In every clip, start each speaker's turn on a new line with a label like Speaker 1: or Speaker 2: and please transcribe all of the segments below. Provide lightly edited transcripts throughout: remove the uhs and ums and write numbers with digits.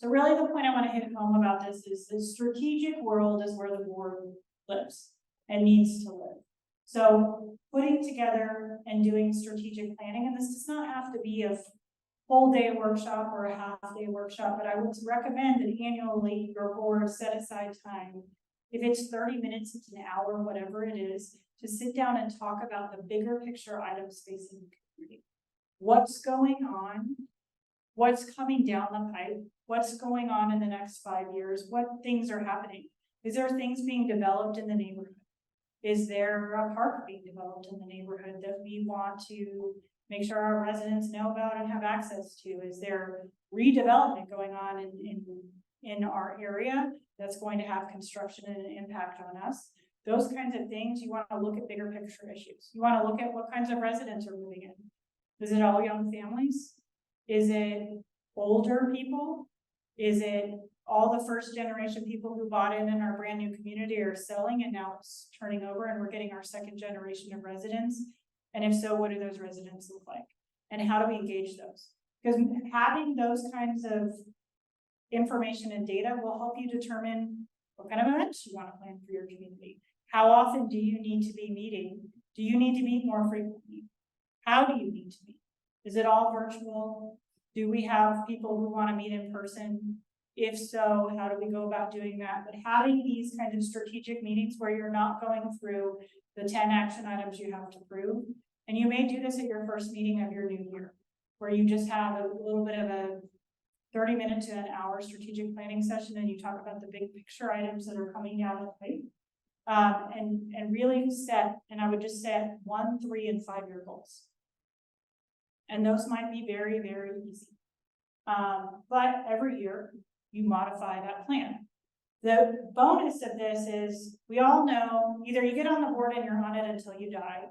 Speaker 1: So really the point I want to hit home about this is the strategic world is where the board lives and needs to live. So putting together and doing strategic planning, and this does not have to be a full day workshop or a half day workshop, but I would recommend that annually your board set aside time. If it's 30 minutes, it's an hour, whatever it is, to sit down and talk about the bigger picture items facing the community. What's going on? What's coming down the pipe? What's going on in the next 5 years? What things are happening? Is there things being developed in the neighborhood? Is there a park being developed in the neighborhood that we want to make sure our residents know about and have access to? Is there redevelopment going on in our area that's going to have construction and an impact on us? Those kinds of things, you want to look at bigger picture issues. You want to look at what kinds of residents are moving in. Is it all young families? Is it older people? Is it all the first generation people who bought in our brand new community are selling and now it's turning over and we're getting our second generation of residents? And if so, what do those residents look like? And how do we engage those? Because having those kinds of information and data will help you determine what kind of events you want to plan for your community. How often do you need to be meeting? Do you need to meet more frequently? How do you need to meet? Is it all virtual? Do we have people who want to meet in person? If so, how do we go about doing that? But having these kinds of strategic meetings where you're not going through the 10 action items you have to prove. And you may do this at your first meeting of your new year, where you just have a little bit of a 30-minute to an hour strategic planning session and you talk about the big picture items that are coming down the pipe. And really set, and I would just set 1, 3, and 5 year goals. And those might be very, very easy. But every year you modify that plan. The bonus of this is we all know either you get on the board and you're on it until you die,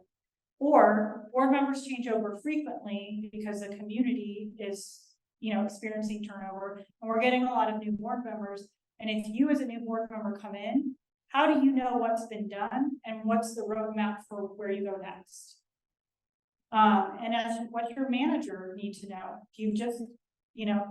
Speaker 1: or board members change over frequently because the community is, experiencing turnover and we're getting a lot of new board members. And if you as a new board member come in, how do you know what's been done and what's the roadmap for where you go next? And as what your manager needs to know. If you've just,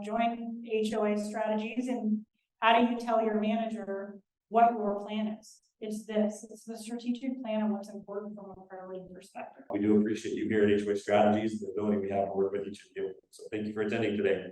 Speaker 1: joined HOA Strategies, and how do you tell your manager what your plan is? It's the strategic plan and what's important from a priority perspective.
Speaker 2: We do appreciate you here at HOA Strategies, the ability we have to work with each of you. So thank you for attending today.